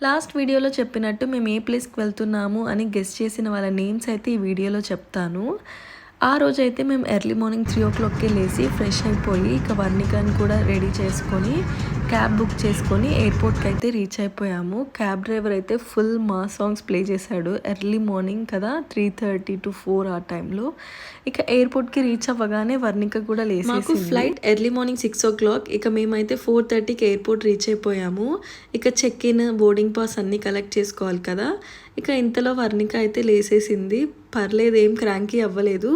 Last వీడియోలో చెప్పినట్టు మేము ఏ ప్లేస్కి వెళ్తున్నాము అని గెస్ చేసిన వాళ్ళ నేమ్స్ అయితే ఈ వీడియోలో చెప్తాను. ఆ రోజైతే మేము ఎర్లీ మార్నింగ్ 3:00కే లేచి ఫ్రెష్ అయిపోయి ఇక వర్ణికని కూడా రెడీ చేసుకొని క్యాబ్ బుక్ చేసుకొని ఎయిర్పోర్ట్కి అయితే రీచ్ అయిపోయాము. క్యాబ్ డ్రైవర్ అయితే ఫుల్ మా సాంగ్స్ ప్లే చేశాడు. ఎర్లీ మార్నింగ్ కదా 3:30 to 4 ఆ టైంలో. ఇక ఎయిర్పోర్ట్కి రీచ్ అవ్వగానే వర్ణిక కూడా లేచి మాకు ఫ్లైట్ ఎర్లీ మార్నింగ్ 6:00. ఇక మేమైతే 4:30కి ఎయిర్పోర్ట్ రీచ్ అయిపోయాము. ఇక చెక్ ఇన్ బోర్డింగ్ పాస్ అన్నీ కలెక్ట్ చేసుకోవాలి కదా. ఇక ఇంతలో వర్ణిక అయితే లేసేసింది. పర్లేదు, ఏం క్రాంకీ అవ్వలేదు,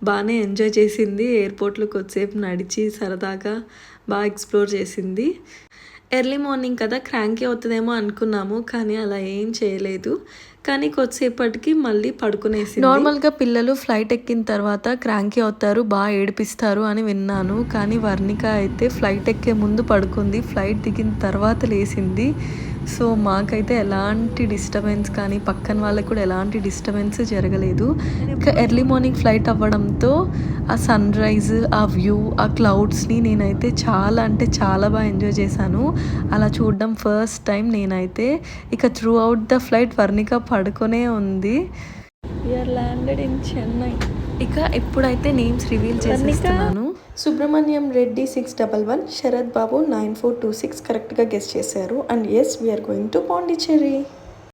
బాగానే ఎంజాయ్ చేసింది. ఎయిర్పోర్ట్లో కొద్దిసేపు నడిచి సరదాగా బాగా ఎక్స్ప్లోర్ చేసింది. ఎర్లీ మార్నింగ్ కదా క్రాంకీ అవుతుందేమో అనుకున్నాము, కానీ అలా ఏం చేయలేదు. కానీ కొద్దిసేపటికి మళ్ళీ పడుకునేసింది. నార్మల్గా పిల్లలు ఫ్లైట్ ఎక్కిన తర్వాత క్రాంకీ అవుతారు, బాగా ఏడిపిస్తారు అని విన్నాను. కానీ వర్ణిక అయితే ఫ్లైట్ ఎక్కే ముందు పడుకుంది, ఫ్లైట్ దిగిన తర్వాత లేచింది. సో మాకైతే ఎలాంటి డిస్టర్బెన్స్ కానీ పక్కన వాళ్ళకి కూడా ఎలాంటి డిస్టర్బెన్స్ జరగలేదు. ఇంకా ఎర్లీ మార్నింగ్ ఫ్లైట్ అవ్వడంతో ఆ సన్ రైజ్, ఆ వ్యూ, ఆ క్లౌడ్స్ని నేనైతే చాలా అంటే చాలా బాగా ఎంజాయ్ చేశాను. అలా చూడడం ఫస్ట్ టైం నేనైతే. ఇక through out the flight Varnika పడుకునే ఉంది. We are landed in Chennai. ఇక ఎప్పుడైతే నేమ్స్ రివీల్ చేసేస్తున్నాను. సుబ్రహ్మణ్యం రెడ్డి 611, శరత్ బాబు 9426 కరెక్ట్గా గెస్ చేశారు. And yes, we are going to Pondicherry.